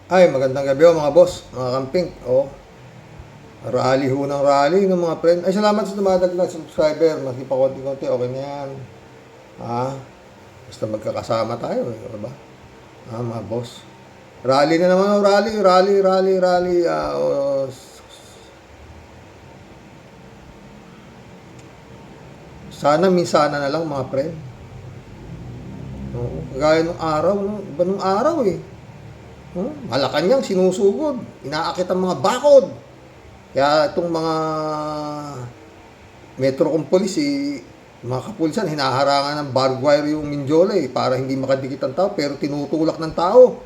Ay, magandang gabi mga boss, mga kamping. Rally ho ng rally ng mga friend. Ay, salamat sa dumadagdag subscriber. Maki pa konti-konti, okay na yan. Basta magkakasama tayo, ba? Mga boss. Rally na naman, rally. Sana minsana na lang mga friend. Gaya nung araw, no? Iba nung araw eh. Malacanang sinusugod, inaakit ang mga bakod. Kaya itong mga metro kong polis, mga kapulisan, hinaharangan ng barbed wire yung Mindiola para hindi makadikit ang tao, pero tinutulak ng tao.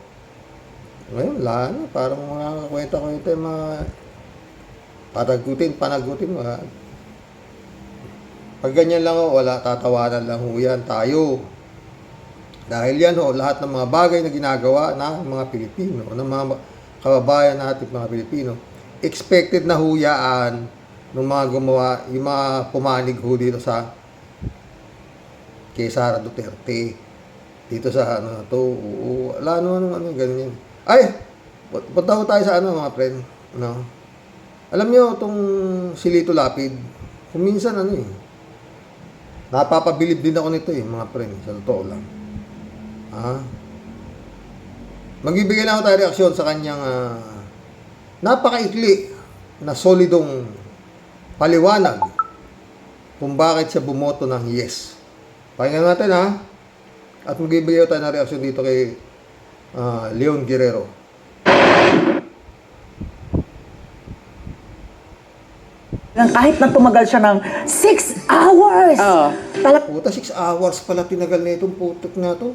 Ngayon, wala na, parang mga kwenta-kwenta yung mga panagutin. Pag ganyan lang, wala, tatawanan lang yan tayo. Dahil yan lahat ng mga bagay na ginagawa ng mga Pilipino, ng mga kababayan natin mga Pilipino, expected na huyaan ng mga gumawa, yung mga pumanig dito sa kay Sara Duterte. Dito sa wala ganyan. Ay, punta tayo sa mga friend, no? Alam niyo itong si Lito Lapid, kung minsan napapabilib din ako nito mga friend, sa totoo lang. Magbibigay lang ako tayo reaksyon sa kanyang napakaikli na solidong paliwanag kung bakit siya bumoto ng yes. Pakinggan natin at magbibigay tayo ng reaksyon dito kay Leon Guerrero. Kahit na tumagal siya ng 6 hours. Puta, 6 hours pala tinagal na itong putok na to.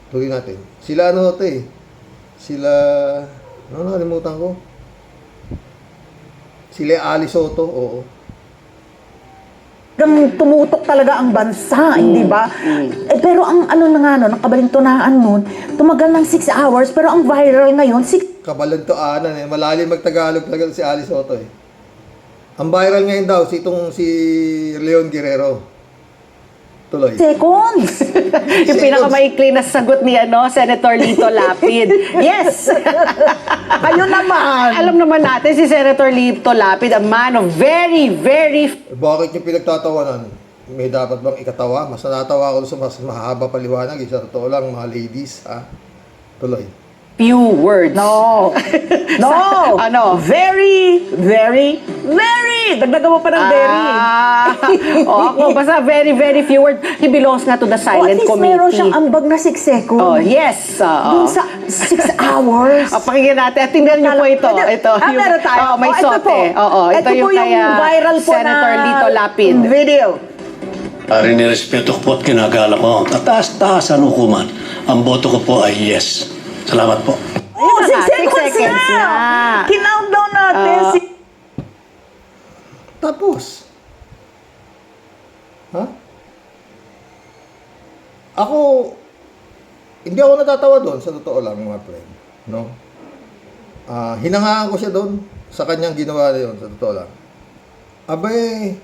Tuloy natin. Sila Sila, nakalimutan ko. Sila Ali Soto, Tumutok talaga ang bansa, hindi ba? Pero ang nakabalintunaan nun, tumagal ng 6 hours, pero ang viral ngayon, 6 kabalantuanan malalim magtagalog talaga si Ali Soto Ang viral ngayon daw si Leon Guerrero. Tuloy. seconds. Yung pinakamaikli na sagot ni Senator Lito Lapid. Yes! Ayun naman. Alam naman natin si Senator Lito Lapid, a man of very, very... Bakit yung pinagtatawanan? May dapat bang ikatawa? Mas natatawa ako sa mas mahaba paliwanag. Sa totoo lang, mga ladies, Tuloy. few words. No. Very, very, very. Dagdagan mo pa ng very. Ako, basta very, very few words. He belongs nga to the silent at least committee. meron siyang ambag na 6 seconds. Yes. Dun sa 6 hours. Pakinggan natin. At tingnan niyo po ito. Meron tayo. May ito sote. po. Ito yung kaya viral po Senator Lito Lapid. Video. Nirespeto ko po at ginagala ko ang kataas-taasan hukuman. Ang boto ko po ay yes. Salamat po. Oh, 6 6 seconds seconds na. na. Kinoutdown natin. Tapos, Ako, hindi ako natatawa doon, sa totoo lang mga friend. No? Hinangaan ko siya doon sa kanyang ginawa na yun, sa totoo lang. Abay,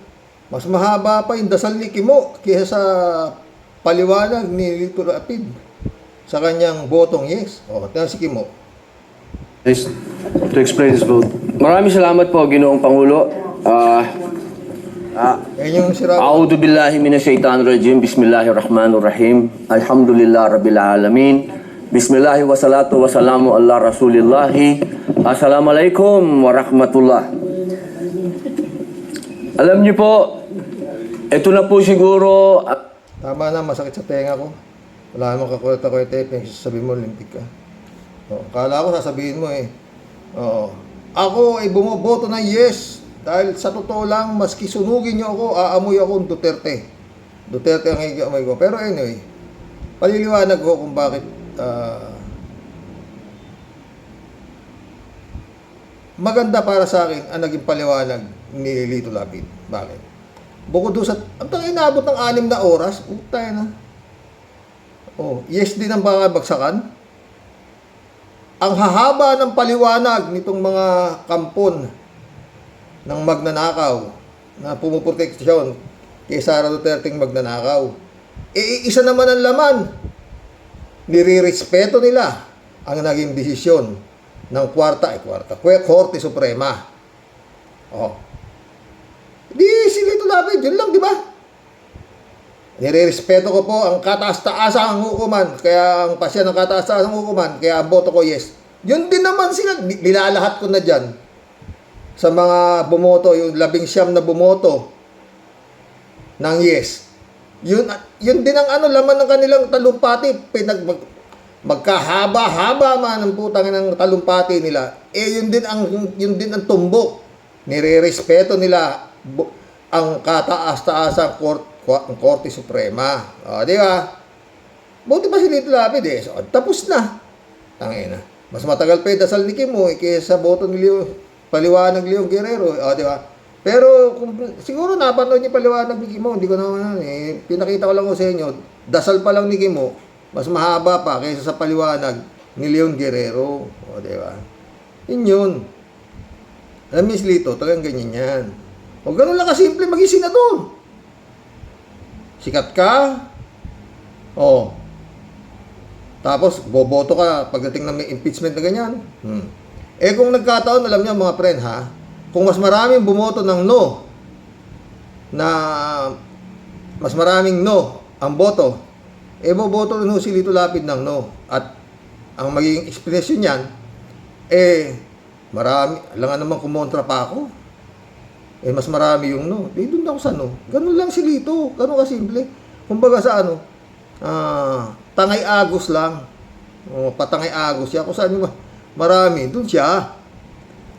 mas mahaba pa yung dasal ni Kimo kaysa sa paliwanag ni Lito Lapid sa kanyang botong yes. Tingnan si Kimo. To explain this vote. Maraming salamat po, Ginoong Pangulo. Yan yung sira. A'udhu billahi minasyaitanir rajim. Bismillahirrahmanirrahim. Alhamdulillah rabbil alamin. Bismillahi wassalatu wassalamu ala rasulillahi. Assalamualaikum warahmatullah. Alam niyo po, ito na po siguro. Tama na, masakit sa tenga ko. Wala namang kakweta-kweta, sabi mo, limpik ka. Kala ko sasabihin mo ako ay bumoboto ng yes. Dahil sa totoo lang, maski sunugin niyo ako, aamoy akong Duterte. Duterte ang higamoy ko. Pero anyway, paliliwanag ko kung bakit maganda para sa akin ang naging paliwanag ni Lito Lapid. Bakit? Bukod doon sa, inaabot ng 6 na oras, utay na. Yes din ang bagsakan. Ang hahaba ng paliwanag nitong mga kampon ng magnanakaw na pumuproteksyon kay Sara Duterteng magnanakaw. Isa naman ang laman. Nirirespeto nila ang naging desisyon ng Korte Suprema. Oh. Di sila ito lapid, yun lang, di ba? Nirerespeto ko po ang kataas-taasang hukuman, kaya ang pasya ng kataas-taasang hukuman, kaya ang boto ko yes. Yun din naman sila, nilalahat ko na dyan sa mga bumoto, yung 19 na bumoto ng yes. Yun din ang laman ng kanilang talumpati, magkahaba-haba man ang putang ng talumpati nila, yun din ang tumbok. Nirerespeto nila ang kataas-taasang Korte Suprema. O, di ba? Buti pa si Lito Lapid eh. So, tapos na. Tangina. Mas matagal pa yung dasal ni Kim kaysa boto ni Paliwanag Leon Guerrero. O, di ba? Pero siguro napanood niyo Paliwanag ni Kim, hindi ko naman pinakita ko lang sa inyo, dasal pa lang ni Kim mas mahaba pa kaysa sa Paliwanag ni Leon Guerrero. O, di ba? Yun. Alam Miss Lito, talagang ganyan yan. O ganun lang kasimple maging senador. Sikat ka. O. Tapos, boboto ka pagdating ng may impeachment na ganyan. Kung nagkataon, alam niyo mga friend ha, kung mas maraming bumoto ng no, na mas maraming no ang boto, boboto rin si Lito Lapid ng no. At ang magiging expression niyan, marami, alam nga naman kumontra pa ako. Mas marami yung no. Doon ako sa no. Ganun lang si Lito. Ganun kasimple. Kumbaga sa tangay agos lang. Patangay agos siya. Kung saan yung marami, doon siya.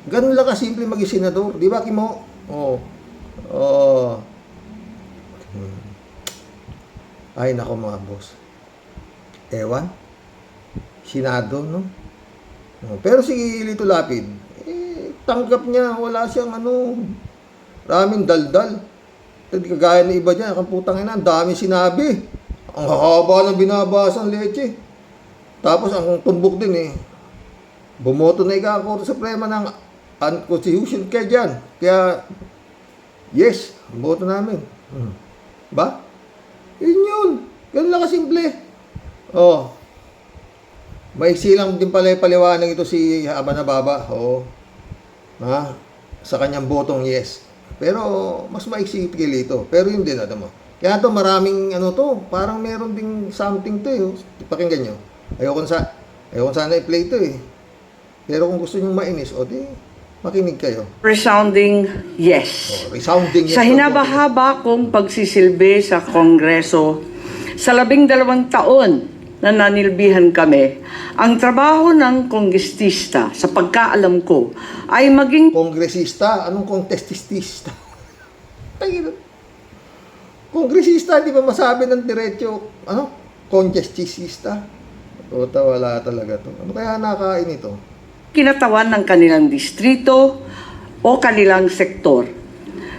Ganun lang kasimple maging senador. Di ba, Kimo? Ay, nako mga boss. Ewan. Senado, no? Pero si Lito Lapid, tanggap niya, wala siyang maraming daldal. Hindi kagaya ng iba dyan, ang putang ina, ang dami sinabi. Ang haba ng binabasa ng leche. Tapos ang tumbok din bumoto na Korte Suprema ng unconstitutional kaya dyan. Kaya, yes, boto namin. Ba? Yun. Ganun lang kasimple. Maiksi lang din pala yung paliwanag ito si Haba na Baba. Sa kanyang botong yes. Pero mas maiksi kay Lito. Pero yun din, mo. Kaya to maraming parang meron ding something to Pakinggan nyo. Ayoko sana i-play to Pero kung gusto nyo mainis, di makinig kayo. Resounding yes. Resounding yes. Sa hinaba-haba kong pagsisilbi sa Kongreso, sa 12 taon na nanilbihan kami, ang trabaho ng kongresista, sa pagkaalam ko, ay maging Kongresista? Anong kongtestistista? Kongresista, di ba masabi ng diretso, kongresista? Wala talaga to. Ano kaya nakain ito? kinatawan ng kanilang distrito o kanilang sektor.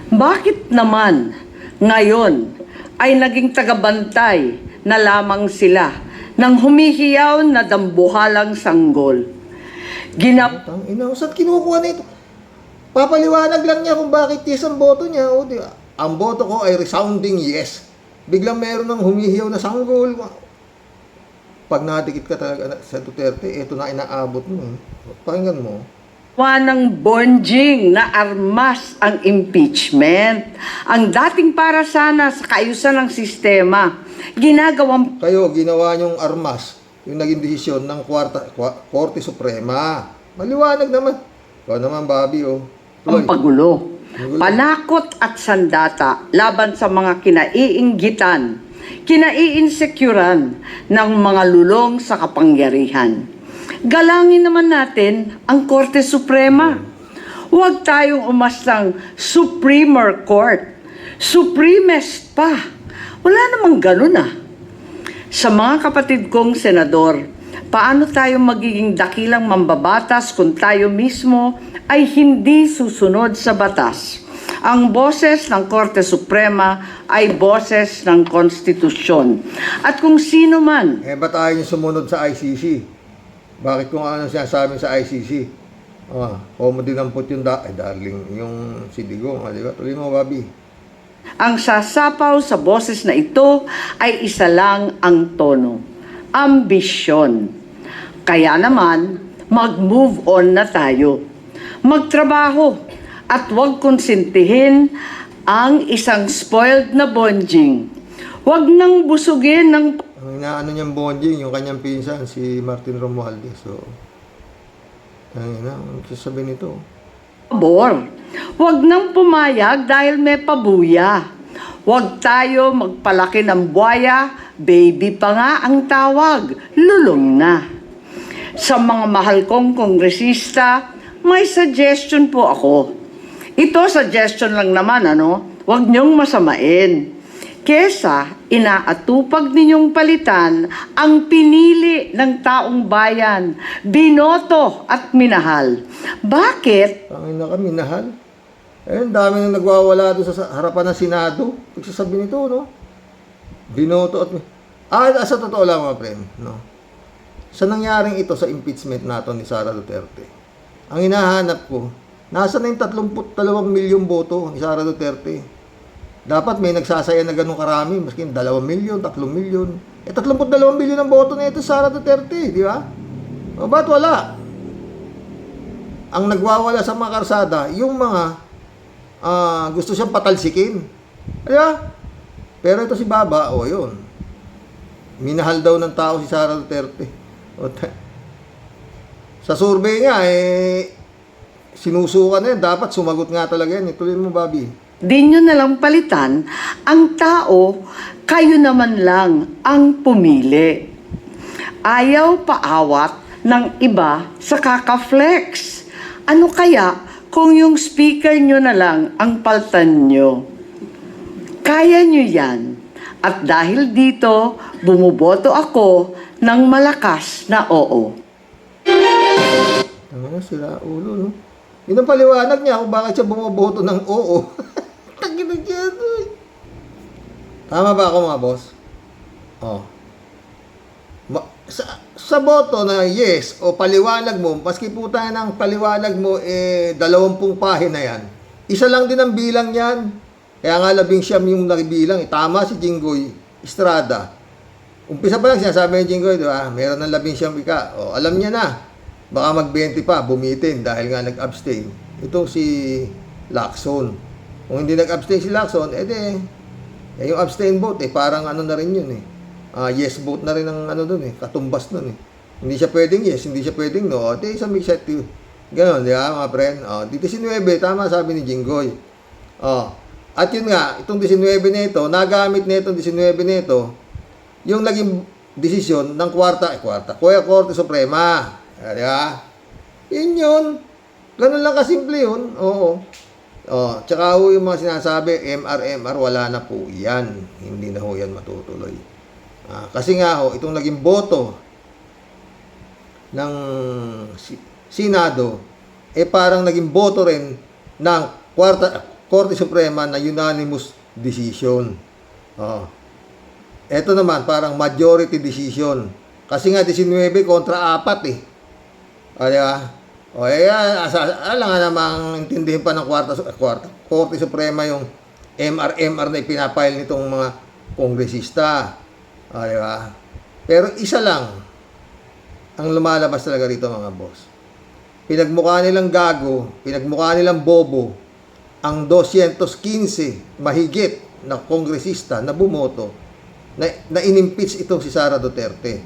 Bakit naman ngayon ay naging tagabantay na lamang sila ng humihiyaw na dambuhalang sanggol? Saan kinukuha na ito? Papaliwanag lang niya kung bakit yes ang boto niya. Ang boto ko ay resounding yes. Biglang meron ng humihiyaw na sanggol. Pag nadikit ka talaga sa Duterte, ito na inaabot mo. Pakinggan mo. Ng bonjing na armas ang impeachment. Ang dating para sana sa kaayusan ng sistema, ginagawang Kayo, ginawa niyong armas, yung naging desisyon ng Korte Suprema. Maliwanag naman. Ikaw naman, Bobby, ang pagulo, panakot at sandata laban sa mga kinaiinggitan, kinaiinsecuran ng mga lulong sa kapangyarihan. Galangin naman natin ang Korte Suprema. Huwag tayong umastang Supreme Court. Supremest pa. Wala namang ganun . Sa mga kapatid kong senador, paano tayo magiging dakilang mambabatas kung tayo mismo ay hindi susunod sa batas? Ang boses ng Korte Suprema ay boses ng konstitusyon. At kung sino man ba't tayo yung sumunod sa ICC? Bakit kung ano sinasabi sa ICC? Homo dinampot yung darling, yung si Digong. Di ba? Tuloy mo, Bobby. ang sasapaw sa boses na ito ay isa lang ang tono: ambisyon. Kaya naman, mag-move on na tayo. Magtrabaho at huwag konsentihin ang isang spoiled na bonjing. Huwag nang busugin ng Ang inaano niyang bonding, yung kanyang pinsan, si Martin Romualdez. So, ang sasabihin nito. pabor. Huwag nang pumayag dahil may pabuya. Huwag tayo magpalaki ng buhaya, baby pa nga ang tawag, lulong na. Sa mga mahal kong kongresista, may suggestion po ako. Ito suggestion lang naman, Huwag niyong masamain. Kesa inaatupag ninyong palitan ang pinili ng taong bayan, binoto at minahal. Bakit? Tangin na kami, nahal. Ayun, dami nang nagwawala doon sa harapan ng Senado. Pagsasabi nito, no? Binoto at... sa totoo lang, mga friend, no? Sa nangyaring ito sa impeachment nato ni Sara Duterte, ang hinahanap ko, nasa na yung 32 milyong boto ni Sara Duterte. Dapat may nagsasaya na ganun karami, maski 2 milyon, 3 milyon. 32 milyon ang boto na ito Sara Duterte, di ba? O ba't wala? Ang nagwawala sa mga karsada, yung mga gusto siyang patalsikin. Di ba? Pero ito si Baba, yun. Minahal daw ng tao si Sara Duterte. Sa survey nga, sinusukan na yan. Dapat sumagot nga talaga yan. Ituloy mo, Bobby. Di nyo nalang palitan ang tao, kayo naman lang ang pumili. Ayaw paawat ng iba sa kaka-flex. Ano kaya kung yung speaker nyo na lang ang paltan nyo? Kaya nyo yan. At dahil dito, bumuboto ako ng malakas na oo. Sila ulo, no? Yun ang paliwanag niya kung bakit siya bumoboto ng oo. Tangin na dyan, Tama ba ako, mga boss? Sa boto na yes o paliwanag mo, maski po tayo ng paliwanag mo, 20 pahina yan. Isa lang din ang bilang yan. Kaya nga 19 yung nabilang. Tama si Jinggoy Estrada. Umpisa pa lang sinasabi ni Jinggoy, di ba? Meron ng 19 ika. Alam niya na. Baka mag-20 pa, bumitin dahil nga nag-abstain. Ito si Lacson. Kung hindi nag-abstain si Lacson, yung abstain vote, parang ano na rin yun, yes vote na rin ang katumbas nun, Hindi siya pwedeng yes, hindi siya pwedeng no. Sa mixed two. Ganon, di ba, mga friend? Dito 19, tama sabi ni Jinggoy. At yun nga, itong 19 na ito, nagamit na itong 19 na ito, yung naging desisyon ng Korte Suprema. Di ba? Yun. Ganun lang kasimple yun. Oo. Tsaka yung mga sinasabi, MR, wala na po yan. Hindi na ho yan matutuloy. Kasi nga itong naging boto ng Senado, parang naging boto rin ng Korte Suprema na unanimous decision. Ito naman, parang majority decision. Kasi nga 19 kontra 4 di ba? Alam nga namang intindihin pa ng Korte Suprema yung MR na ipinapile nitong mga kongresista. Di ba? Pero isa lang ang lumalabas talaga rito, mga boss. Pinagmukha nilang gago, pinagmukha nilang bobo ang 215 mahigit na kongresista na bumoto na inimpeach itong si Sara Duterte.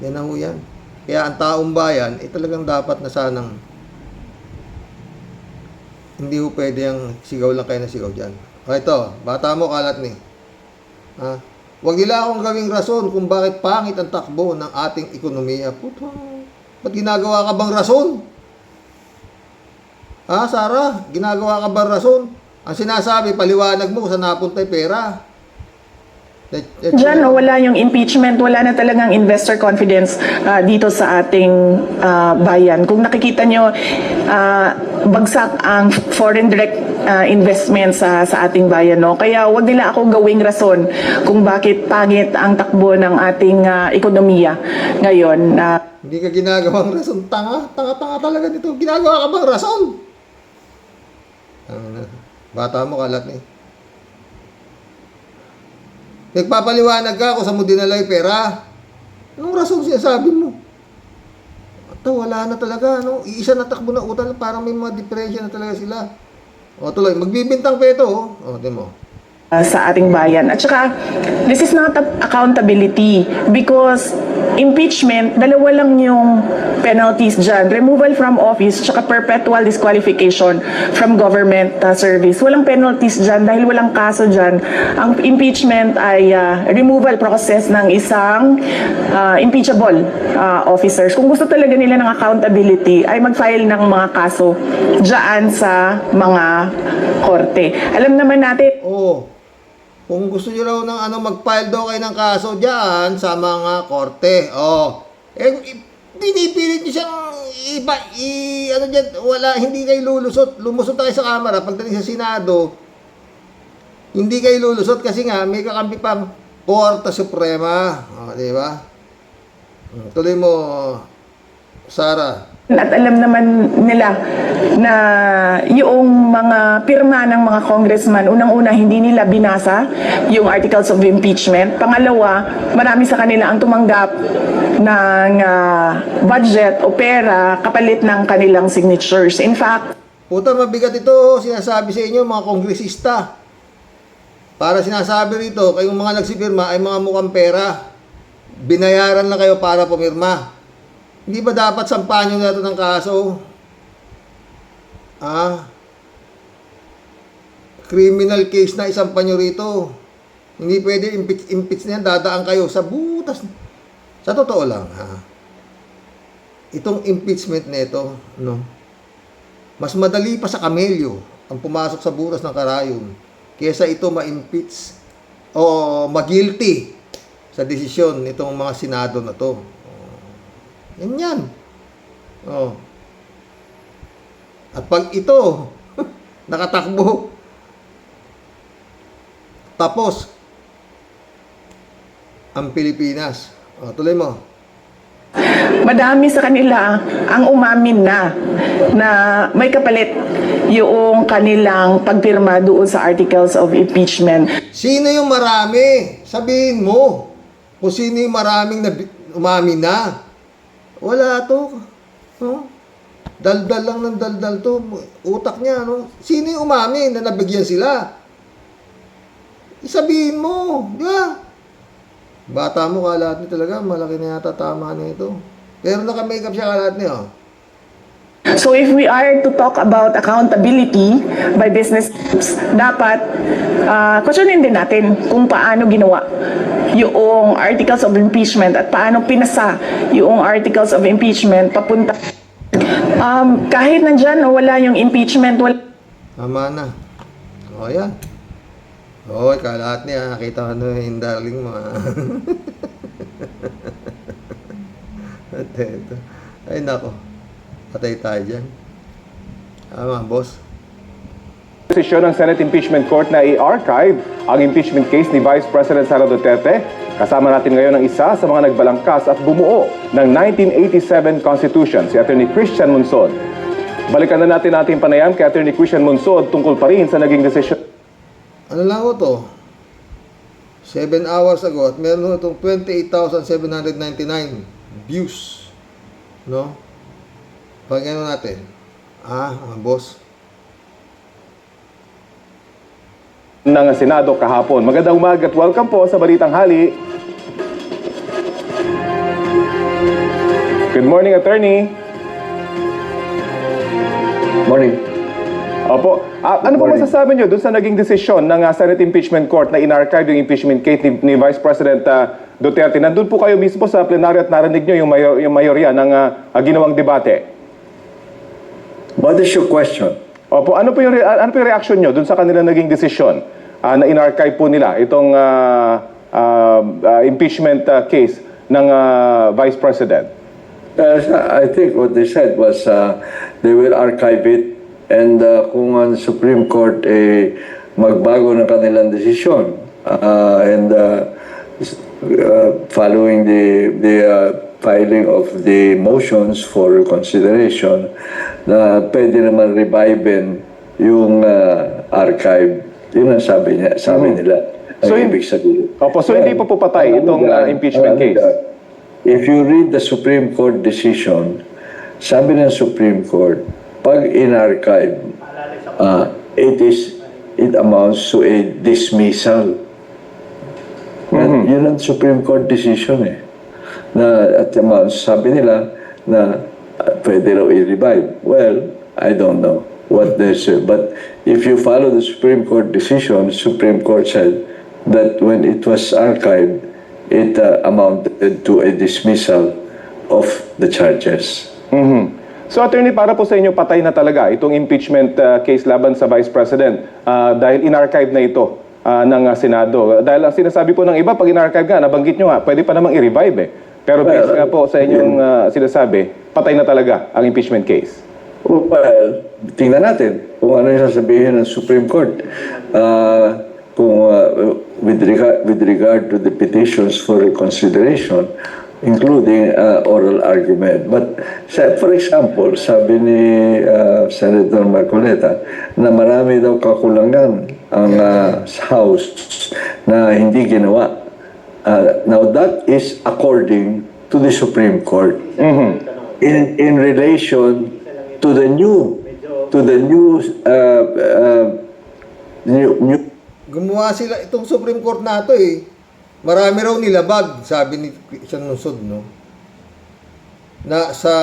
Yan na ho yan. Kaya ang taong bayan, talagang dapat na sanang hindi ho pwede yung sigaw lang kayo na sigaw dyan. Ito, bata mo, kalat ni. Huwag nila akong gawing rason kung bakit pangit ang takbo ng ating ekonomiya. Puto, ba't ginagawa ka bang rason? Sara, ginagawa ka bang rason? Ang sinasabi, paliwanag mo kung saan napunta yung pera. Diyan, wala yung impeachment, wala na talagang investor confidence dito sa ating bayan. Kung nakikita nyo, bagsak ang foreign direct investment sa ating bayan. No? Kaya wag nila akong gawing rason kung bakit pangit ang takbo ng ating ekonomiya ngayon. Hindi ka ginagawang rason. Tanga talaga nito. Ginagawa ka bang rason? Bata mo, kalat ni. Nagpapaliwanag ka kung saan mo dinala yung pera. Anong rason sinasabi mo? Ito, wala na talaga, no? Iisa na takbo na utang, parang may mga diferensya na talaga sila. O, tuloy, magbibintang pa ito, oh. O, di mo. Sa ating bayan. At saka, this is not accountability because impeachment, dalawa lang yung penalties dyan. Removal from office, tsaka perpetual disqualification from government service. Walang penalties dyan dahil walang kaso dyan. Ang impeachment ay removal process ng isang impeachable officers. Kung gusto talaga nila ng accountability, ay mag-file ng mga kaso dyan sa mga korte. Alam naman natin, Oo. Kung gusto nyo raw ng mag-file daw kayo ng kaso dyan sa mga korte. Pinipilit nyo siyang hindi kayo lulusot. Lumusot tayo sa kamera. Pagdating sa Senado, hindi kayo lulusot kasi nga may kakampi pang Korte Suprema. Di ba? Tuloy mo, Sara. at alam naman nila na yung mga pirma ng mga congressman, unang-una hindi nila binasa yung articles of impeachment. Pangalawa, marami sa kanila ang tumanggap ng budget o pera kapalit ng kanilang signatures. In fact, Puta, mabigat ito, sinasabi sa inyo mga kongresista. Para sinasabi rito, kayong mga nagsipirma ay mga mukhang pera. Binayaran lang kayo para pumirma. Hindi ba dapat sampahan nyo na ito ng kaso? Criminal case na isampan nyo rito. Hindi pwede impeach na yan, dadaan kayo sa butas. Sa totoo lang, itong impeachment na ito, no? Mas madali pa sa kamelyo ang pumasok sa butas ng karayom kaysa ito ma-impeach o ma-guilty sa desisyon nitong mga senado na to. Yan. At pag ito nakatakbo, tapos ang Pilipinas. Tuloy mo. madami sa kanila ang umamin na may kapalit yung kanilang pagpirma doon sa articles of impeachment. Sino yung marami? Sabihin mo. Kung sino yung maraming umamin na. Wala to. No? Daldal lang ng daldal to. Utak niya, no? Sino yung umamin na nabigyan sila? Isabihin mo. Di ba? Bata mo, kalat niya talaga. Malaki na yata tama na ito. Pero naka-makeup siya kalat niya. So if we are to talk about accountability by business groups, dapat questionin din natin kung paano ginawa yung articles of impeachment at paano pinasa yung articles of impeachment papunta. Kahit nandyan o wala yung impeachment, wala. Tama na. O, yan. O, kalat niya. Nakita ko na yung darling mo. At ito. Ay, nako. Patay tayo dyan. Tama, boss. Desisyon ng Senate Impeachment Court na i-archive ang impeachment case ni Vice President Sara Duterte. Kasama natin ngayon ang isa sa mga nagbalangkas at bumuo ng 1987 Constitution, si Atty. Christian Munsod. Balikan na natin ating panayam kay Atty. Christian Munsod tungkol pa rin sa naging desisyon. Ano lang ho to? 7 hours ago at meron ho itong 28,799 views. No? Pag ano natin? Mga boss. Ng Senado kahapon. Magandang umaga at welcome po sa Balitang Hali. Good morning, Attorney. Morning. Opo. Ano po masasabi nyo dun sa naging desisyon ng Senate Impeachment Court na in-archive yung impeachment case ni Vice President Duterte? Nandun po kayo mismo sa plenaryo at narinig nyo yung mayorya ng ginawang debate. What is your question? Opo, ano po yung reaction nyo dun sa kanila naging desisyon na in-archive po nila itong impeachment case ng Vice President? I think what they said was they will archive it and kung ang Supreme Court magbago ng kanilang desisyon and following the filing of the motions for consideration na pwede naman revive yung archive. Yun ang sabi nila. So, Ang ibig sabihin. Opo, so hindi pa po patay itong impeachment case? if you read the Supreme Court decision, sabi ng Supreme Court, pag in-archive, it amounts to a dismissal. Yun ang Supreme Court decision eh. Na at amounts, sabi nila na pwede raw i-revive. Well, I don't know what they say. But if you follow the Supreme Court decision, the Supreme Court said that when it was archived, it amounted to a dismissal of the charges. So attorney, para po sa inyo, patay na talaga itong impeachment case laban sa Vice President dahil in-archive na ito ng Senado. Dahil ang sinasabi po ng iba, pag in-archive nga, nabanggit nyo nga, pwede pa namang i-revive eh. Pero based nga po sa inyong sinasabi, patay na talaga ang impeachment case. Well, tingnan natin kung ano yung sasabihin ng Supreme Court. With regard to the petitions for reconsideration, including oral argument. But for example, sabi ni Senator Marcoleta na marami daw kakulangan ang House na hindi ginawa. Now that is according to the Supreme Court. In relation to the new Gumawa sila itong Supreme Court na ito eh. Marami raw nilabag, sabi ni Christian Lungsod, no? Na sa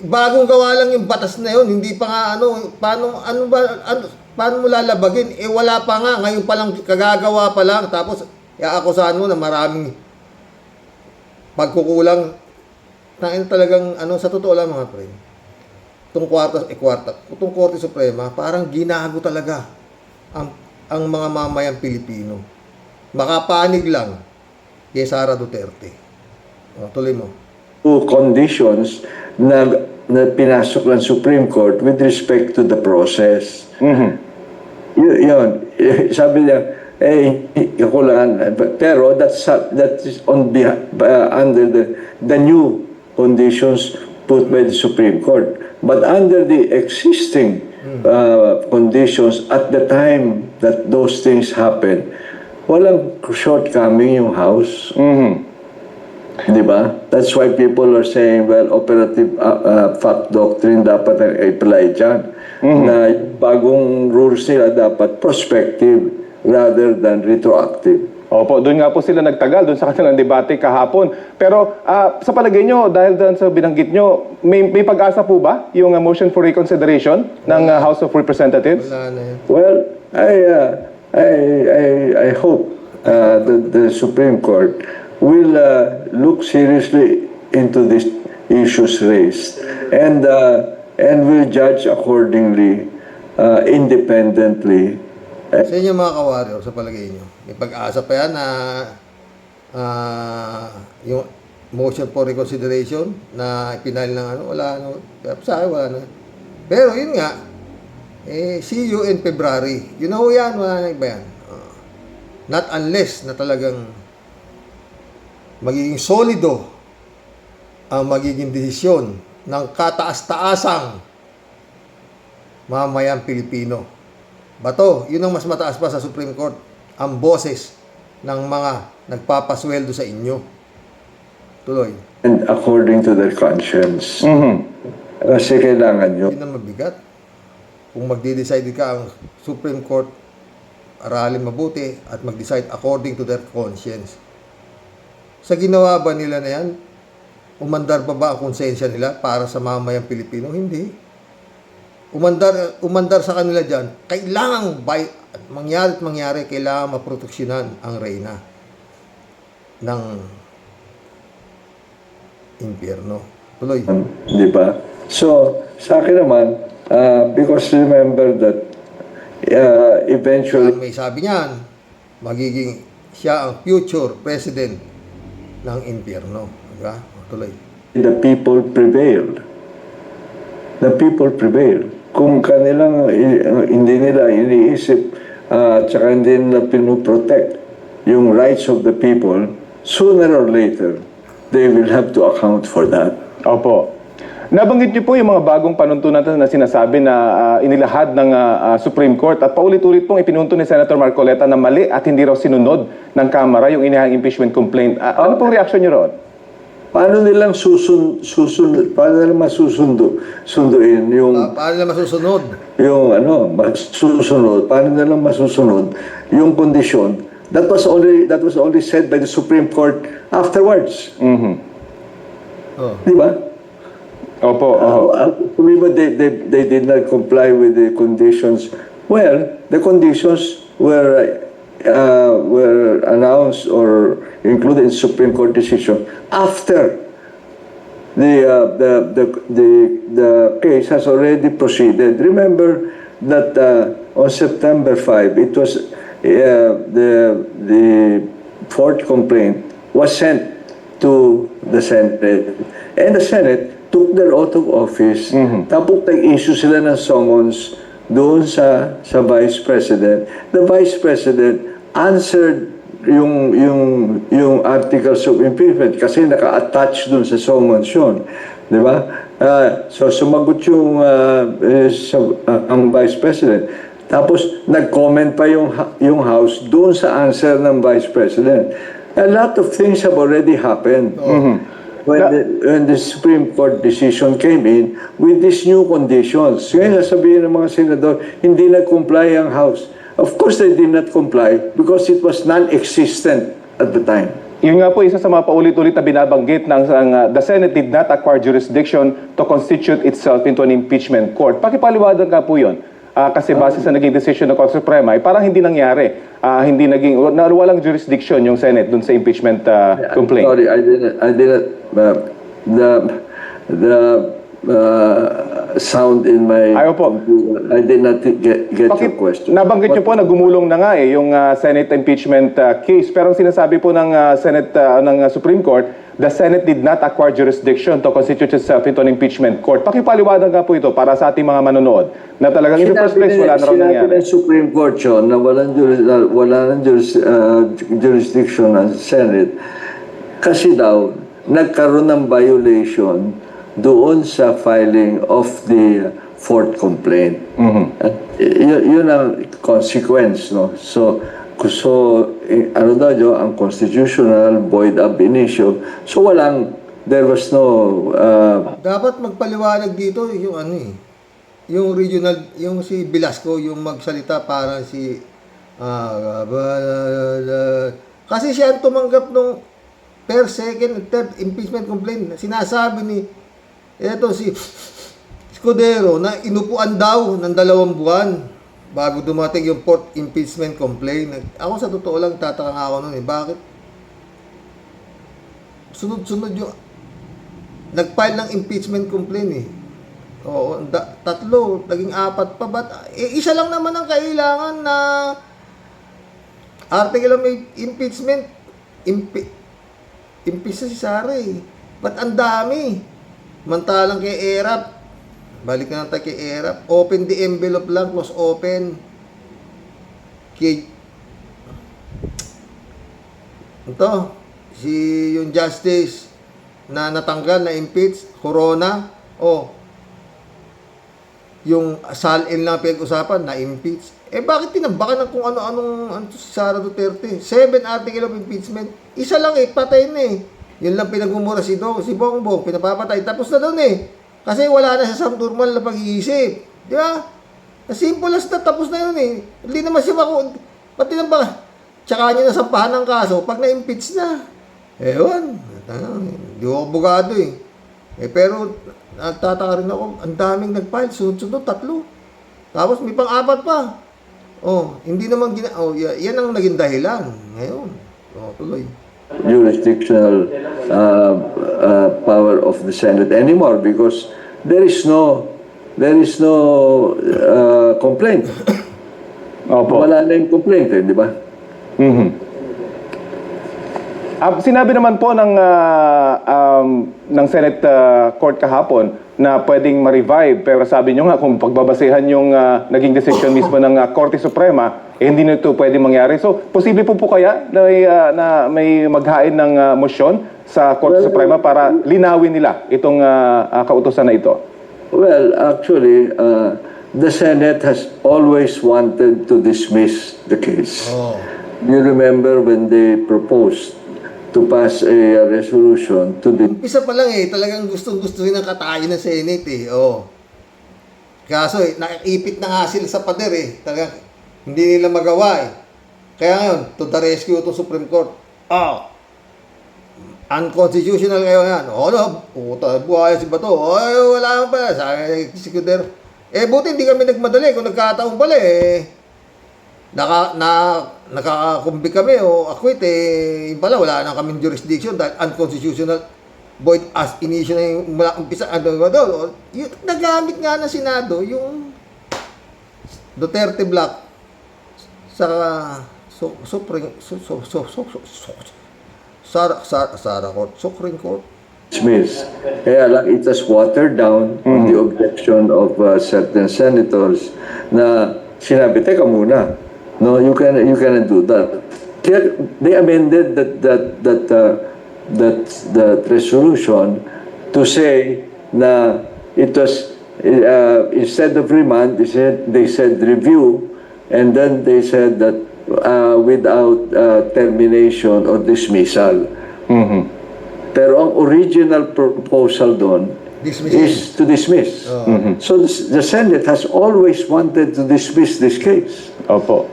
bagong gawa lang yung batas na yun, hindi pa nga paano mo lalabagin? Wala pa nga, ngayon pa lang kagagawa pa lang, tapos iakusahan mo na maraming pagkukulang. Talagang sa totoo lang mga pre. Itong itong Korte Suprema, parang ginago talaga ang mga mamayang Pilipino. Makapanig lang kay Sara Duterte. Tuloy mo. Conditions na pinasok ng Supreme Court with respect to the process. Yun. Sabi niya, kakulangan. Pero that is under the new conditions put by the Supreme Court. But under the existing conditions at the time that those things happen, walang shortcoming yung House. Di ba? That's why people are saying, well, operative fact doctrine dapat i-apply dyan. Na bagong rules nila dapat prospective rather than retroactive. Opo, doon nga po sila nagtagal, doon sa kanilang debate kahapon. Pero sa palagay nyo, dahil doon sa binanggit nyo, may pag-asa po ba yung motion for reconsideration ng House of Representatives? Wala na yan. Well, I hope the Supreme Court will look seriously into these issues raised and will judge accordingly, independently. Sa inyo mga ka-warrior, sa palagay nyo, may pag-asa pa yan na yung motion for reconsideration na ipinal ng wala na. Sa akin, wala na. Pero yun nga, see you in February. You know yan, wala na iba yan. Not unless na talagang magiging solido ang magiging desisyon ng kataas-taasang mamayang Pilipino. Bato, yun ang mas mataas pa sa Supreme Court, ang boses ng mga nagpapasweldo sa inyo. Tuloy. And according to their conscience. Kasi kailangan nyo. Yun ang mabigat. Kung magde-decide ka ang Supreme Court, aralin mabuti at mag-decide according to their conscience. Sa ginawa ba nila na yan, umandar pa ba ang konsensya nila para sa mamayang Pilipino? Hindi. Umandar sa kanila dyan, kailangan mangyari, kailangan maproteksyonan ang reyna ng impyerno. Tuloy. Di ba? So, sa akin naman, because remember that eventually May sabi niyan, magiging siya ang future president ng impyerno. Diba? Tuloy. the people prevailed. The people prevailed. Kung kanilang hindi nila iniisip at saka hindi nila pinoprotect yung rights of the people, sooner or later, they will have to account for that. Opo. Nabanggit niyo po yung mga bagong panuntunan na sinasabi na inilahad ng Supreme Court at paulit-ulit pong ipinunto ni Senator Marcoleta na mali at hindi raw sinunod ng Kamara yung inihang impeachment complaint. Ano pong reaksyon niyo roon? Paano nilang sunduin yung Paano na masusunod? paano nilang masusunod yung kondisyon that was only said by the Supreme Court afterwards. Oh. Di ba? Opo. They did not comply with the conditions. Well, the conditions were announced or included in Supreme Court decision after the case has already proceeded. Remember that on September 5, it was the fourth complaint was sent to the Senate, and the Senate took their oath of office. Tapos nag-issue sila ng summons doon sa Vice President. The Vice President answered yung articles of impeachment kasi naka-attach doon sa summons yun. Di ba? So sumagot ang Vice President. Tapos nag-comment pa yung House doon sa answer ng Vice President. A lot of things have already happened. When the Supreme Court decision came in with these new conditions. Ngayon, sasabihin ng mga senador, hindi nag-comply ang House. Of course, they did not comply because it was non-existent at the time. Yun nga po, isa sa mga paulit-ulit na binabanggit ng the Senate did not acquire jurisdiction to constitute itself into an impeachment court. Pakipaliwanag ka po yun. Kasi base sa naging decision ng Korte Suprema, parang hindi nangyari. Walang jurisdiction yung Senate dun sa impeachment complaint. Sorry, I didn't sound in my Ayaw po. computer. I did not get your question. Nabanggit niyo po na gumulong na nga yung Senate impeachment case. Pero ang sinasabi po ng Senate ng Supreme Court, the Senate did not acquire jurisdiction to constitute itself into an impeachment court. Pakipaliwanag nga po ito para sa ating mga manonood na talagang in the first place wala na raw nangyari. Sinabi ng Supreme Court yun na walang jurisdiction ng Senate kasi daw nagkaroon ng violation doon sa filing of the fourth complaint. At yun ang consequence, no? So ano daw yun, ang constitutional void ab initio. So there was no Dapat magpaliwanag dito yung yung regional, yung si Velasco, yung magsalita parang si kasi siya ang tumanggap nung per second, third impeachment complaint. Sinasabi ni si Escudero na inupuan daw ng 2 buwan bago dumating yung fourth impeachment complaint. Ako sa totoo lang, tataka nga ako nun bakit? Sunod-sunod yung nag-file ng impeachment complaint Oo, 3, naging 4 pa. Isa lang naman ang kailangan na article of impeachment. Impeach si Sara Ba't ang dami? Mantalang kay ERAP, balik na tayo kay ERAP, open the envelope lang, close open. Yung justice na natanggal, na impeach, Corona, yung SALN lang pinag-usapan, na impeach. Bakit tinambakan ng kung ano-anong si Sara Duterte? 7 article of impeachment, isa lang patay na Yun lang pinagmumura si Bongbong, pinapapatay. Tapos na doon Kasi wala na sa normal na pag-iisip. Di ba? Simple as that, tapos na yun Hindi naman siya pati na ba? Tsaka niya nasampahan ng kaso pag na-impeach na. Ewan. Hindi ako abogado pero nagtataka rin ako, ang daming nag-file, sunod-sunod, 3. Tapos may pang-4 pa. Hindi naman yan ang naging dahilan. Ngayon, tuloy. Jurisdictional power of the Senate anymore because there is no complaint. Opo. Wala na yung complaint, di ba? Sinabi naman po ng Senate Court kahapon na pwedeng ma-revive, pero sabi nyo nga kung pagbabasehan yung naging decision mismo ng Korte Suprema, hindi na ito pwede mangyari. So, posible po kaya na may maghain ng motion sa Korte Suprema para linawin nila itong kautusan na ito? Well, actually, the Senate has always wanted to dismiss the case. Oh. You remember when they proposed to pass a resolution to the Umpisa pa lang talagang gustong-gusto rin ng katayo ng Senate oh. Kaso nakikipit na nga sila sa pader talagang hindi nila magawa Kaya ngayon, to the rescue itong Supreme Court. Unconstitutional kayo yan. Puta, buhaya si Bato. Wala pa. Sabi si Escudero. Buti hindi kami nagmadali kung nagkataon pala nakakakumbi kami o acquit yung pala wala na kaming jurisdiction dahil unconstitutional void as initial na yung mula umpisa yung nagamit nga ng Senado yung Duterte Black sa Supreme Court dismiss. Kaya lang, it has watered down on the objection of certain senators na sinabi, teka muna, no, you cannot do that. They amended that resolution to say na it was instead of remand, they said review, and then they said that without termination or dismissal. Pero ang original proposal doon is to dismiss. So the Senate has always wanted to dismiss this case. Opo.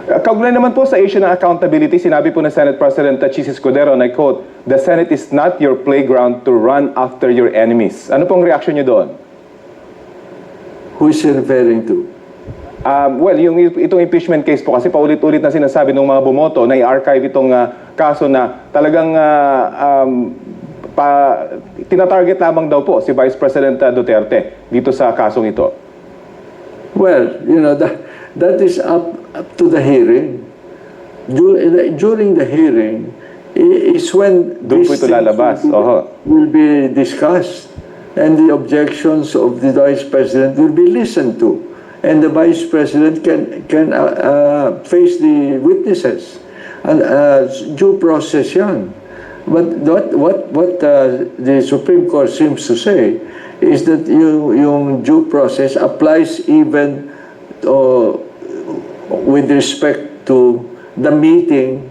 Kaugnay naman po sa issue ng accountability, sinabi po ng Senate President Chis Escudero, and I quote, "The Senate is not your playground to run after your enemies." Ano pong reaction niyo doon? Who is he referring to? Well, itong impeachment case po kasi paulit-ulit na sinasabi ng mga bumoto na i-archive itong kaso na talagang tinatarget lamang daw po si Vice President Duterte dito sa kasong ito. Well, that is up to the hearing. During the hearing is when Doon po ito lalabas. will be discussed, and the objections of the Vice President will be listened to. And the Vice President can face the witnesses. And due process yan. But what the Supreme Court seems to say is that yung due process applies even with respect to the meeting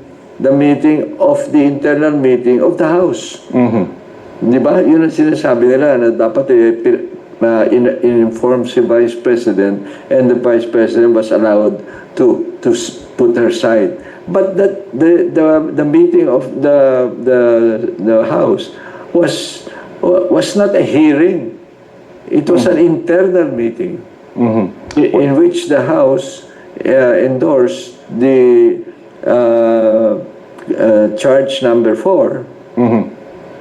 of the internal meeting of the House. Di ba? Yun ang sinasabi nila na dapat inform si Vice President, and the Vice President was allowed to put her side. But that the meeting of the House was not a hearing. It was an internal meeting in which the House endorsed the charge number 4.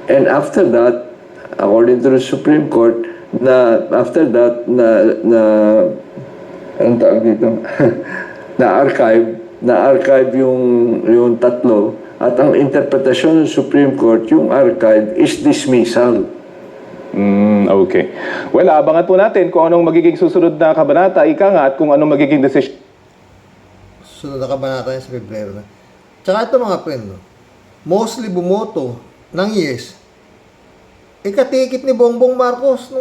And after that, according to the Supreme Court, after that anong tawag dito? na-archive yung tatlo, at ang interpretasyon ng Supreme Court, yung archive is dismissal. Okay. Well, abangan po natin kung anong magiging susunod na kabanata, at kung anong magiging decision. Sunod na kabanata sa Pebrero na. Tsaka ito mga friend, mostly bumoto ng yes, katikit ni Bongbong Marcos,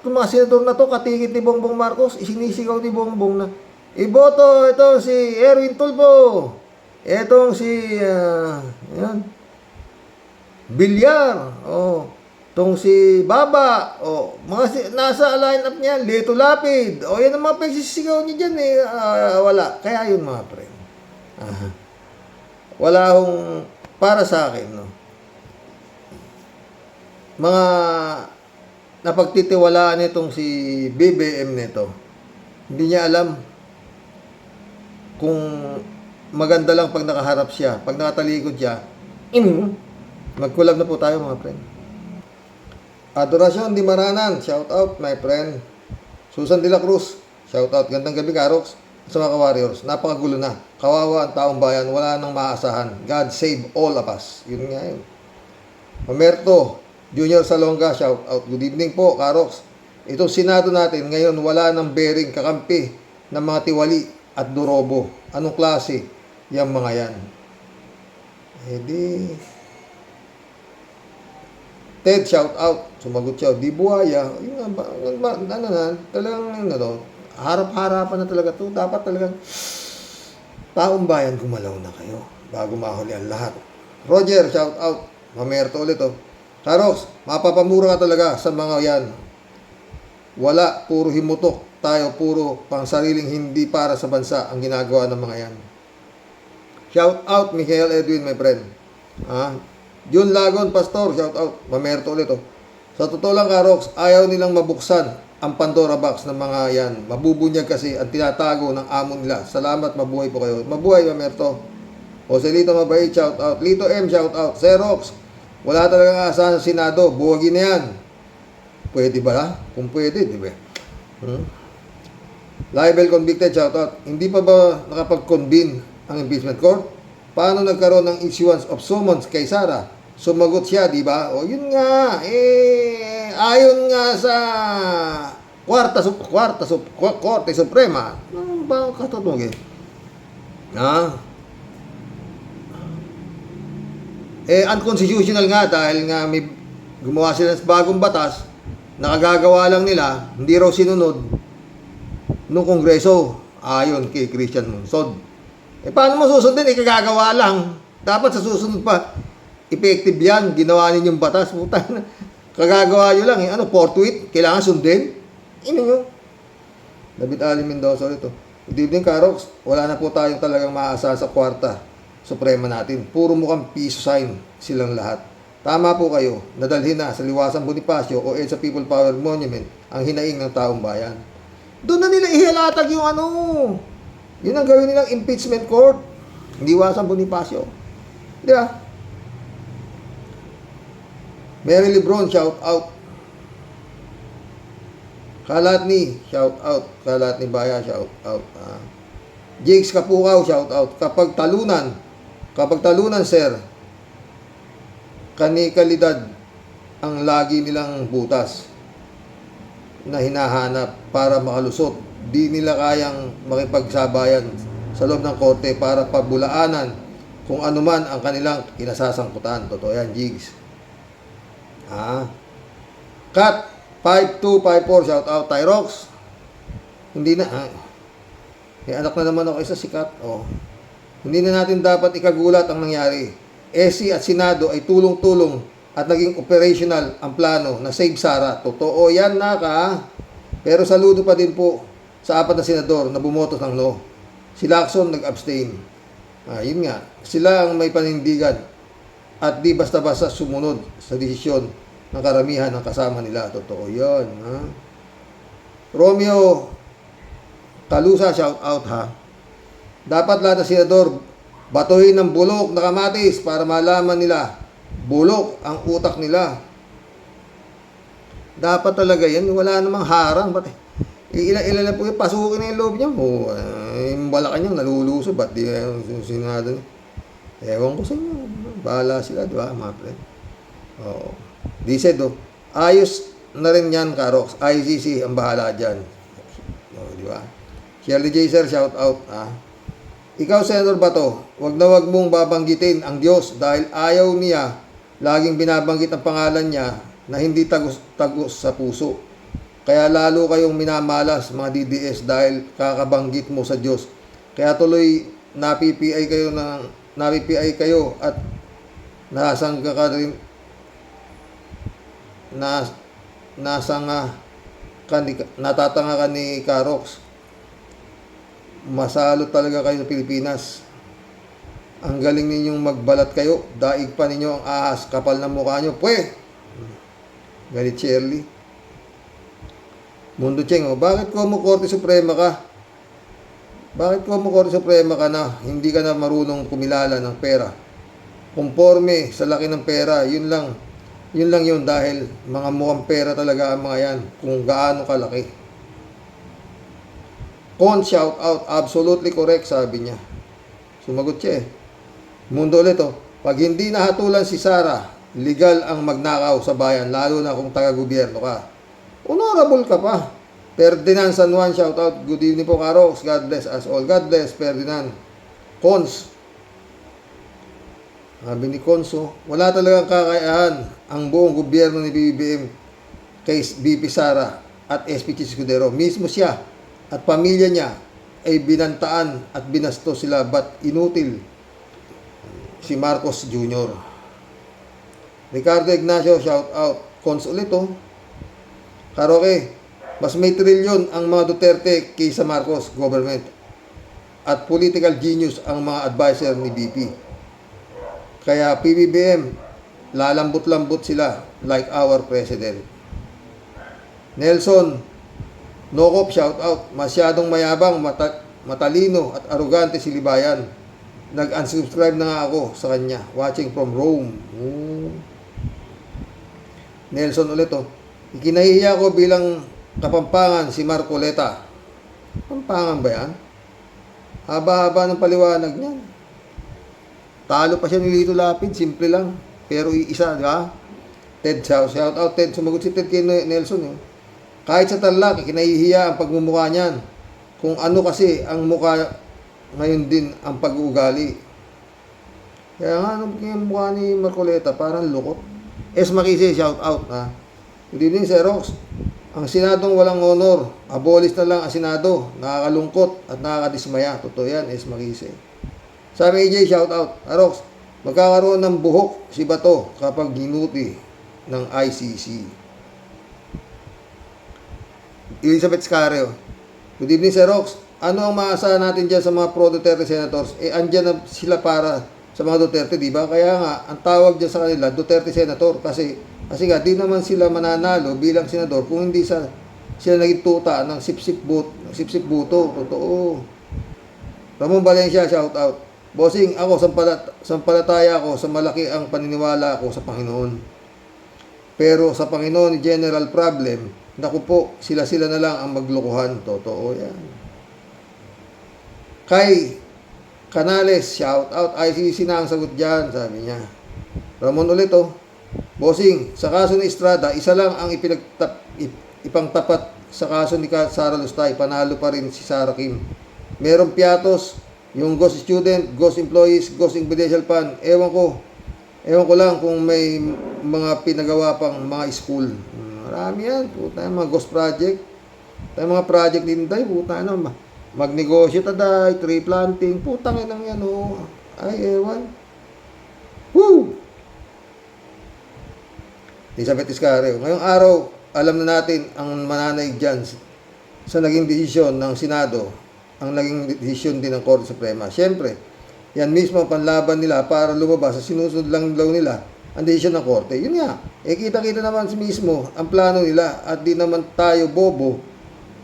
mga senador na to, katikit ni Bongbong Marcos, isinisigaw ni Bongbong na, iboto, ito si Erwin Tulfo, itong si, Villar, itong si Baba, nasa line-up niya, Leto Lapid, yan ang mga pagsisigaw niya dyan wala. Kaya yun mga friend. Wala akong, para sa akin, mga napagtitiwalaan nitong si BBM nito, hindi niya alam kung maganda lang pag nakaharap siya, pag nakatalikod siya, magkulab na po tayo mga friend. Adorasyon Di Maranan, shout out my friend. Susan De La Cruz, shout out. Gandang gabi Karox sa mga warriors. Napakagulo na, kawawa ang taong bayan, wala nang maasahan. God save all of us. Yun nga yun. Mamerto Junior Salonga, shout out. Good evening po, Karox. Itong Senado natin, ngayon wala nang bearing, kakampi ng mga tiwali at durobo. Anong klase? Yang mga yan. Ted, shout out. Sumagot siya, di buhaya. Yun nga, ano na, talagang, ano, harap-harapan na talaga to. Dapat talagang, taong bayan, gumalaw na kayo bago mahuli ang lahat. Roger, shout out. Mamerto ulit, oh. Karox, mapapamura ka talaga sa mga yan. Wala, puro himutok tayo, puro pang sariling hindi para sa bansa ang ginagawa ng mga yan. Shout out, Michael Edwin, my friend. Jun Lagon, Pastor, shout out. Mamerto ulit, oh. Sa totoo lang, Karox, ayaw nilang mabuksan ang Pandora box ng mga yan. Mabubunyag kasi ang tinatago ng amo nila. Salamat, mabuhay po kayo. Mabuhay, Mamerto. Joselito Mabait, shout out. Lito M, shout out. Xerox, wala talagang asahan sa Senado. Buwagin na yan. Pwede ba? Kung pwede, di ba? Libel convicted, shout out. Hindi pa ba nakapag-convene ang impeachment court? Paano nagkaroon ng issuance of summons kay Sara? Sumagot siya, di ba? O yun nga, ayon nga sa Korte Suprema. Ano ba katutugin? Unconstitutional nga dahil nga may gumawa sila ng bagong batas, nakagagawa lang nila, hindi raw sinunod nung Kongreso, ayon kay Christian Monsod. Paano mo susundin? Ikagagawa lang. Dapat sa susunod pa, effective yan. Ginawa ninyong batas. Kagagawa nyo lang. Ano, forthwith? Kailangan sundin? Nyo. David Ali Mendoza ulit. Good evening, Karox. Wala na po tayong talagang maaasahan sa kwarta Suprema natin. Puro mukhang peace sign silang lahat. Tama po kayo. Nadalhin na sa Liwasan Bonifacio o sa People Power Monument ang hinaing ng taong bayan. Doon na nila ihilatag yung ano. Yun ang gawin nilang impeachment court. Liwasan Bonifacio. Di ba? Mary Lebron, shout out. Kalatni, shout out. Kalatni Baya, shout out. Jakes Kapukaw, shout out. Kapag talunan, sir, kanikalidad ang lagi nilang butas na hinahanap para makalusot. Di nila kayang makipagsabayan sa loob ng korte para pabulaanan kung anuman ang kanilang kinasasangkutan. Totoo yan, Jigs. Kat 5254, shout out. Tyrox, hindi na, may anak na naman ako isa si Kat. Hindi na natin dapat ikagulat ang nangyari. SC at Senado ay tulong-tulong at naging operational ang plano na save Sara. Totoo yan, naka. Pero saludo pa din po sa 4 na senador na bumoto ng no. Si Lacson nag-abstain. Yun nga. Sila ang may panindigan at di basta-basta sumunod sa desisyon ng karamihan ng kasama nila. Totoo yun. Romeo Talusa, shout out ha. Dapat lahat ng senador batuhin ng bulok na kamatis para malaman nila bulok ang utak nila. Dapat talaga yan. Wala namang harang. Ba't ilan na po yung pasukin na yung loob niya. Yung balakan niya naluluso. Ba't di yung Senado niya? Ewan ko sa inyo. Bahala sila, di ba, mga friend? Di said, ayos na rin yan, Karox. ICC ang bahala dyan. Di ba? Shirley J. Sir, shout out. Ikaw, Senator Bato, wag na wag mong babanggitin ang Diyos dahil ayaw niya laging binabanggit ang pangalan niya na hindi tagos sa puso. Kaya lalo kayong minamalas mga DDS dahil kakabanggit mo sa Diyos. Kaya tuloy napipi kayo at nasangga ka rin natatanga ka ni Karox. Masalo talaga kayo sa Pilipinas. Ang galing ninyong magbalat kayo. Daig pa ninyo ang ahas. Kapal na mukha nyo. Pwe! Galit Shirley. Mundo Cheng, bakit ko mo Korte Suprema ka? Bakit ko mo Korte Suprema ka na hindi ka na marunong kumilala ng pera? Conforme sa laki ng pera, yun lang yun dahil mga mukhang pera talaga ang mga yan kung gaano kalaki. Con, shout out, absolutely correct, sabi niya. Sumagot siya Mundo ulit pag hindi nahatulan si Sara, legal ang magnakaw sa bayan, lalo na kung taga-gobyerno ka. Honorable ka pa. Ferdinand San Juan, shout out. Good evening po, Karox. God bless us all. God bless, Ferdinand. Cons. Sabi ni Conso, wala talagang kakayahan ang buong gobyerno ni BBM kay BP Sara at SP Chis Escudero. Mismo siya at pamilya niya ay binantaan at binasto sila, but inutil si Marcos Jr. Ricardo Ignacio, shout out. Cons ulit oh. Karoke, mas may trilyon ang mga Duterte kaysa Marcos government. At political genius ang mga advisor ni BP. Kaya PBBM, lalambot-lambot sila like our president. Nelson, Nokop, shout out. Masyadong mayabang, matalino at arugante si Libayan. Nag-unsubscribe na nga ako sa kanya. Watching from Rome. Nelson ulit oh. Ikinahihiya ko bilang kapampangan si Marcoleta. Pampangan ba yan? Haba-haba ng paliwanag niyan. Talo pa siya ni Lito Lapid. Simple lang. Pero isa, di ba? Ted, shout out Ted. Sumagot si Ted kay Nelson eh. Kahit sa Tarlac, kinahihiya ang pagmumukha niyan. Kung ano kasi ang mukha ngayon din ang pag-uugali. Kaya nga, ano yung mukha ni Marcoleta? Parang lukot. Makisi, shout out ha. Good evening, Sir Rox. Ang Senadong walang honor. Abolish na lang ang Senado. Nakakalungkot at nakakadismaya. Totoo yan, Makisi. Sabi AJ, shout out. Rox, magkakaroon ng buhok si Bato kapag ginuti ng ICC. Elizabeth Scareo. Good evening, Sir Rox. Ano ang maasahan natin dyan sa mga pro-Duterte senators? Andyan na sila para sa mga Duterte, di ba? Kaya nga, ang tawag dyan sa kanila, Duterte senator. Kasi nga, di naman sila mananalo bilang senador kung hindi sila naging tuta ng sipsip buto. Totoo. Ramon Valencia, shout out. Bossing, ako, sampalataya ako sa malaki ang paniniwala ko sa Panginoon. Pero sa Panginoon, general problem, naku po, sila na lang ang maglokohan. Totoo yan. Kay Canales, shout out. ICC na ang sagot dyan, sabi niya. Ramon ulit oh. Bossing, sa kaso ni Estrada, isa lang ang ipangtapat sa kaso ni Sara Lustay. Panalo pa rin si Sara Kim. Merong piatos, yung ghost student, ghost employees, ghost confidential fund. Ewan ko lang kung may mga pinagawa pang mga school. Marami yan. Puta, mga ghost project. Mga project din tayo. Puta, magnegosyo taday, tree planting. Putang inang yan, oh. Ay, ewan. Woo! Elizabeth Iscareo. Ngayong araw, alam na natin ang mananaig dyan sa naging desisyon ng Senado, ang naging desisyon din ng Korte Suprema. Siyempre, yan mismo ang panlaban nila para lumabas sa sinusunod lang daw nila ang desisyon ng Korte. Yun nga, kita-kita naman mismo ang plano nila at di naman tayo bobo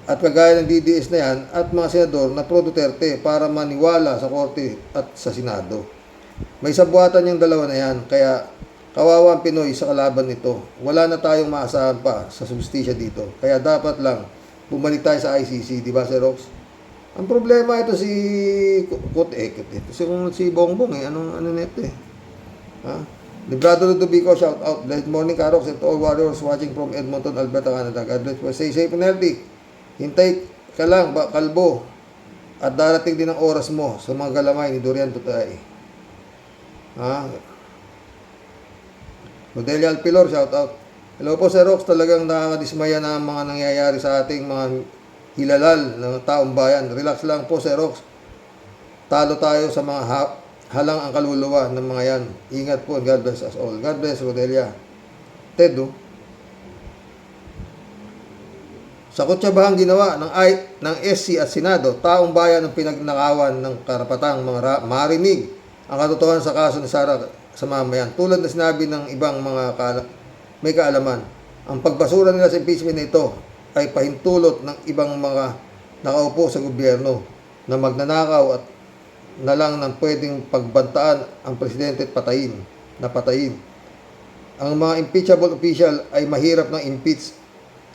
at kagaya ng DDS na yan at mga senador na pro-Duterte para maniwala sa Korte at sa Senado. May sabuatan yung dalawa na yan, kaya kawawa ang Pinoy sa kalaban nito. Wala na tayong maasahan pa sa justisya dito. Kaya dapat lang bumalik tayo sa ICC, di ba, Sir Rox? Ang problema ito si Bongbong eh. Ano neto eh. Ha? Librado Ludovico, shout out. Blessed morning, Karox, and to all warriors watching from Edmonton, Alberta, Canada. God bless. Stay safe and healthy. Hintay ka lang, kalbo. At darating din ang oras mo sa mga galamay ni Dorian Tutay. Ha? Rodelia Alpilor, shout out. Hello po, Sir Rox. Talagang nakakadismaya na ang mga nangyayari sa ating mga hilalal ng taong bayan. Relax lang po, Sir Rox. Talo tayo sa mga halang ang kaluluwa ng mga yan. Ingat po, God bless us all. God bless, Rodelia. Ted, oh. Sa kutsabahang ginawa ng SC at Senado, taong bayan ang pinagnakawan ng karapatang mga marinig ang katotohanan sa kaso ni Sara sa mamayan. Tulad na sinabi ng ibang mga may kaalaman, ang pagbasura nila sa impeachment na ito ay pahintulot ng ibang mga nakaupo sa gobyerno na magnanakaw at na lang ng pwedeng pagbantaan ang presidente at patayin. Ang mga impeachable official ay mahirap ng impeach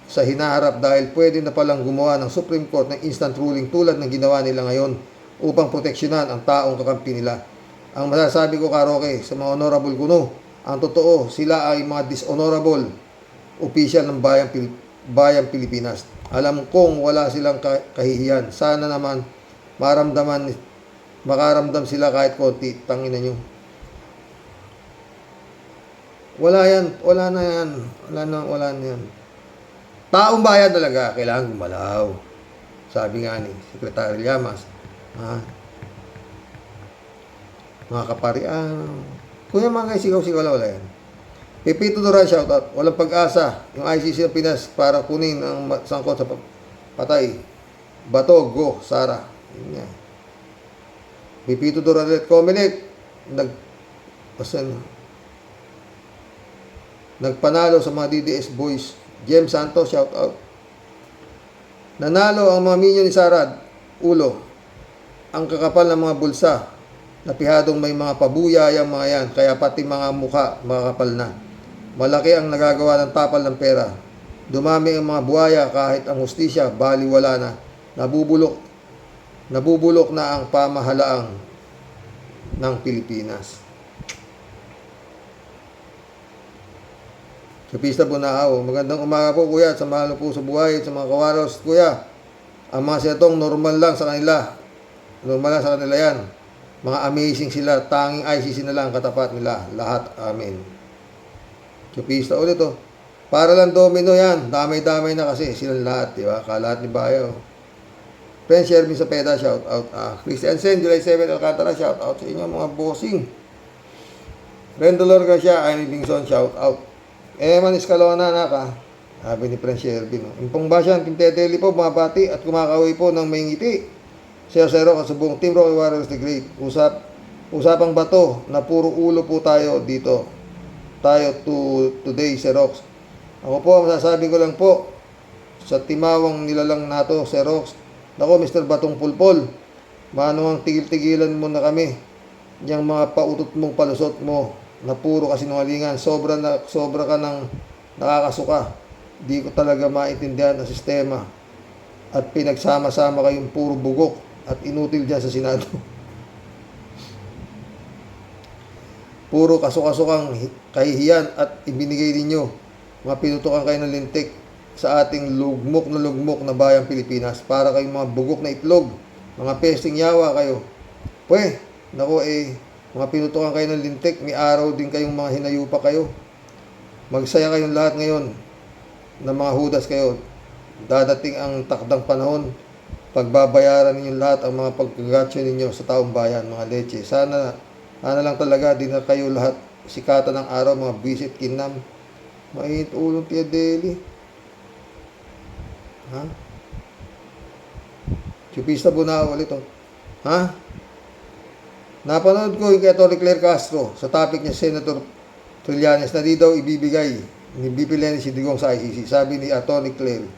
sa hinaharap dahil pwede na palang gumawa ng Supreme Court ng instant ruling tulad ng ginawa nila ngayon upang proteksyonan ang taong kakampi nila. Ang masasabi ko, Karoke, sa mga honorable kuno, ang totoo, sila ay mga dishonorable official ng bayang Pilipinas. Alam kong wala silang kahihiyan. Sana naman makaramdam sila kahit konti. Tangina nyo. Wala yan. Wala na yan. Wala na yan. Taong bayan talaga, kailangan gumalaw. Sabi nga ni Secretary Llamas, ha? Mga kaparian. Kung yung mga guys, sigaw-sigaw wala yan. Pipito Duran, shoutout. Walang pag-asa. Yung ICC ng Pinas para kunin ang sangkot sa patay. Bato, go, Sara. Yun nga. Pipito Duran ulit. Comelec. Nagpanalo sa mga DDS boys. Jem Santos, shoutout. Nanalo ang mga minyo ni Sarad, ulo. Ang kakapal ng mga bulsa. Napihadong may mga pabuyayang mga yan, kaya pati mga mukha, makakapal na. Malaki ang nagagawa ng tapal ng pera. Dumami ang mga buhaya kahit ang hustisya, baliwala na. Nabubulok na ang pamahalaang ng Pilipinas. Sa Pista Bunao, magandang umaga po kuya, sa mahalo po sa buhay at sa mga kawaros. Kuya, ang mga senatong normal lang sa kanila. Normal lang sa kanila yan. Mga amazing sila, tanging ICC na lang katapat nila. Lahat, amen. Sa Pista ulit oh. Para lang domino yan, damay-damay na kasi silang lahat, di ba? Kalahat ni Bayo. Friends, Shervin sa PEDA, shout out. Christian Sen, July 7, Alcantara, shout out sa inyo mga bossing. Rendolor Garcia, Aini Bingson, shout out. Eman Escalona, naka. Sabi ni Prince Shervin. Impong Basyan, Team Teteli po, bumabati at kumakaway po ng may ngiti. Sir Zero, kasubong Team Rocky Warriors the Great. Usapang bato na puro ulo po tayo dito. Tayo today, Xerox. Ako po, masasabi ko lang po, sa timawang nilalang nato, Xerox. Nako, Mr. Batong Pulpol, manong ang tigil-tigilan mo na kami. Yang mga pautot mong palusot mo, na puro kasinungalingan, sobra ka ng nakakasuka. Di ko talaga maintindihan ang sistema. At pinagsama-sama kayong puro bugok at inutil dyan sa Senado. Puro kasukasukang kahihiyan at ibinigay ninyo. Mga pinutukan kayo ng lintik sa ating lugmok na bayang Pilipinas. Para kayong mga bugok na itlog. Mga pesting yawa kayo. Pweh, nako mga pinutukan kayo ng lintik, may araw din kayong mga hinayupa kayo. Magsaya kayong lahat ngayon na mga hudas kayo. Dadating ang takdang panahon, pagbabayaran ninyo lahat ang mga pagkagatyo ninyo sa taong bayan, mga leche. Sana lang talaga, di na kayo lahat sikatan ng araw, mga visit kinam. Mainit ulong Tia Deli. Ha? Chupista Bunao ulit oh. Ha? Napanood ko yung kay Atty. Claire Castro sa topic niya Senator Trillanes na di daw ibibigay ni BP Leni Sindigong sa ICC. Sabi ni Atty. Claire,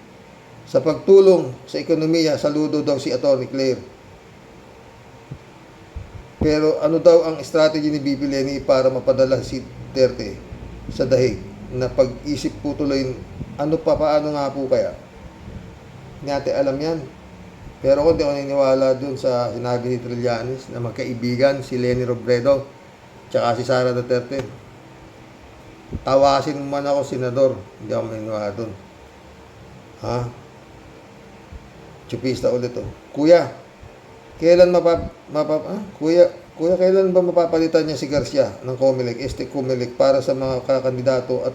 sa pagtulong sa ekonomiya, saludo daw si Atty. Claire. Pero ano daw ang strategy ni BP Leni para mapadala si Duterte sa dahig? Na pag-isip po tuloy, paano nga po kaya? Hindi natin alam yan. Pero kung di ako naniniwala dun sa sinabi ni Trillanes na magkaibigan si Leni Robredo tsaka si Sara Duterte. Tawasin mo man ako, senador. Hindi ako maniniwala dun. Ha? Chupista ulit oh. Kuya, kailan kailan ba mapapalitan niya si Garcia ng Comelec, Comelec para sa mga kakandidato at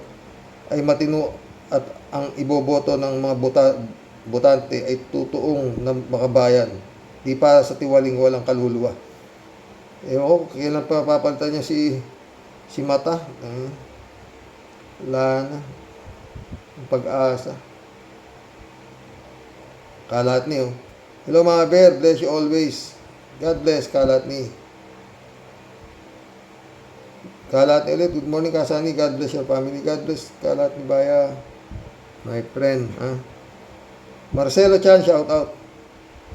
ay matino at ang iboboto ng mga botante ay tutuong ng makabayan, di para sa tiwaling walang kaluluwa. Kailan pa papalitan niya si Mata? Wala na. Ang pag-asa. Kalatni oh. Hello mga bear, bless you always. God bless Kalatni. Kalatni ulit, good morning Kasani, God bless your family. God bless Kalatni Baya. My friend, ha? Marcelo Chan, shout out.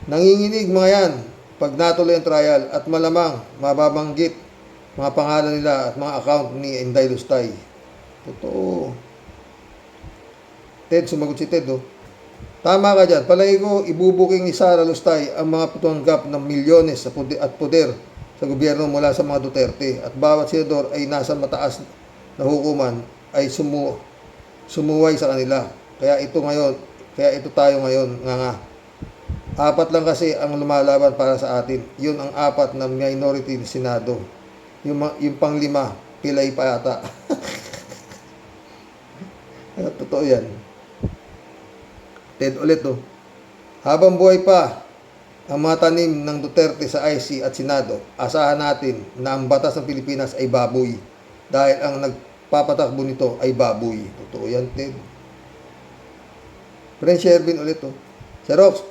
Nanginginig mga yan pag natuloy ang trial at malamang mababanggit mga pangalan nila at mga account ni Inday Lustay. Totoo. Ted, sumagot si Ted oh. Tama ka dyan. Palagi ko ibubuking ni Sara Lustay ang mga patunggap ng milyones at poder sa gobyerno mula sa mga Duterte at bawat senador ay nasa mataas na hukuman ay sumuway sa kanila. Kaya ito tayo ngayon nga. Apat lang kasi ang lumalaban para sa atin. Yun ang apat na minority ng Senado. Yung panglima, pilay pa yata. Kaya totoo yan. Ted ulit oh. Habang buhay pa ang mga tanim ng Duterte sa IC at Senado, asahan natin na ang batas ng Pilipinas ay baboy. Dahil ang nagpapatakbo nito ay baboy. Totoo yan, Ted. Friend Shervin ulit oh. Xerox,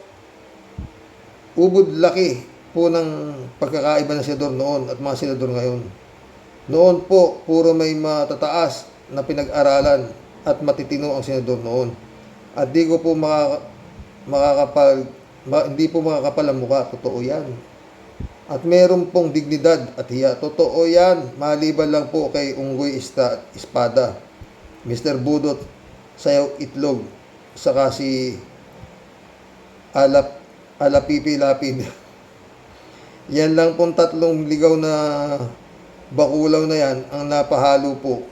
ubod laki po ng pagkakaiba ng senador noon at mga senador ngayon. Noon po, puro may matataas na pinag-aralan at matitino ang senador noon. At di ko po hindi po makakapal ang mukha. Totoo yan. At meron pong dignidad at hiya. Totoo yan. Maliban lang po kay Unggoy Espada, Mr. Budot, Sayaw Itlog, saka si Alapipi Lapid. Yan lang pong tatlong ligaw na bakulaw na yan ang napahalo po.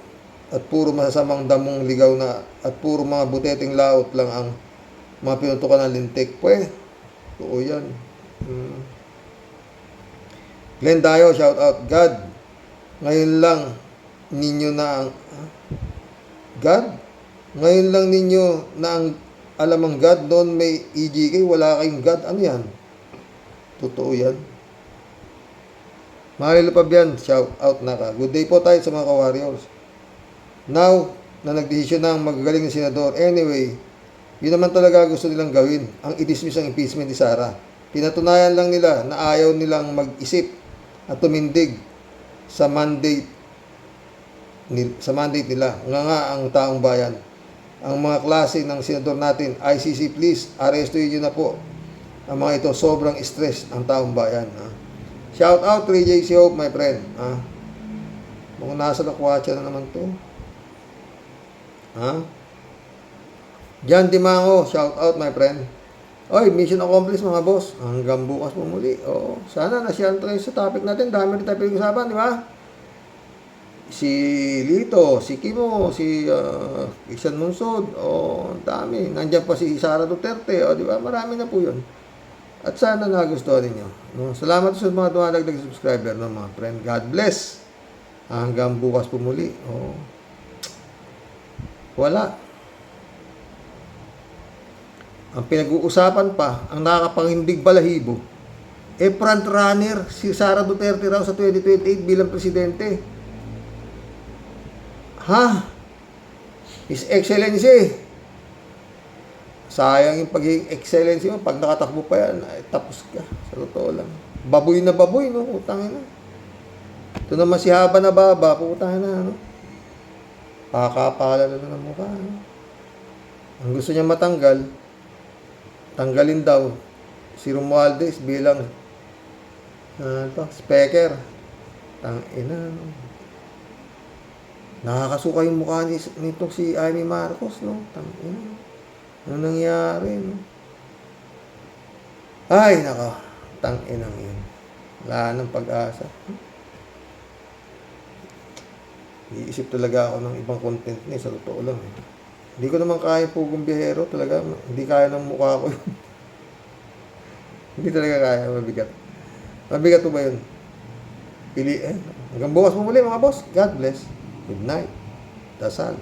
At puro masasamang damong ligaw na at puro mga buteteng laot lang ang mga pinuntukan ng lintik. Pwede. Oo yan. Glenn Dayo, shout out. God, ngayon lang ninyo na ang God? Ngayon lang ninyo na ang alam ang God, noon may EGK, wala kayong God. Ano yan? Totoo yan. Marilo Pabian, shout out na ka. Good day po tayo sa mga ka-warriors. Now, na nagdesisyon na ang magagaling na senador. Anyway, yun naman talaga gusto nilang gawin, ang i-dismiss ang impeachment ni Sara. Pinatunayan lang nila na ayaw nilang mag-isip at tumindig sa mandate nila. Nga ang taong bayan. Ang mga klase ng senador natin, ICC please, arestuhin nyo na po. Ang mga ito, sobrang stress ang taong bayan. Shout out 3JC Hope, my friend. Kung nasa lakwatsa na naman to. Jan Dimango, shout out my friend. Oy, mission accomplished mga boss. Hanggang bukas po muli. Oo, sana nasyan tayo sa topic natin. Dami rin tayo pinag-usapan, di ba? Si Lito, si Kimo, si Isan Munsod. Dami. Nandiyan pa si Sara Duterte. Di ba? Marami na po yun. At sana nagustuhan ninyo. Salamat sa mga dumadagdag subscriber, mga friend. God bless. Hanggang bukas po muli. Wala. Ang pinag-uusapan pa, ang nakakapangindig balahibo, front runner si Sara Duterte raw sa 2028 bilang presidente. His Excellency. Sayang yung pagiging excellency mo. Pag nakatakbo pa yan, ay tapos ka. Sa totoo lang. Baboy na baboy, no? Utangin na. Ito naman si Haba na Baba, putangin na, no? Pakapala na ng mukha, no? Ang gusto niya matanggal, tanggalin daw si Romualdez bilang speaker. Tangina, no? Nakakasuka yung mukha nito si Amy Marcos, no? Tangina. Ano nangyari, no? Ay, nako. Tangina yun. Wala nang pag-asa. Iisip talaga ako ng ibang content niya, sa totoo lang. Hindi ko naman kaya pugong biyahero talaga. Hindi kaya ng mukha ko yun. Hindi talaga kaya, mabigat. Mabigat po ba yun? Hanggang bukas mo muli mga boss. God bless. Good night. Dasal.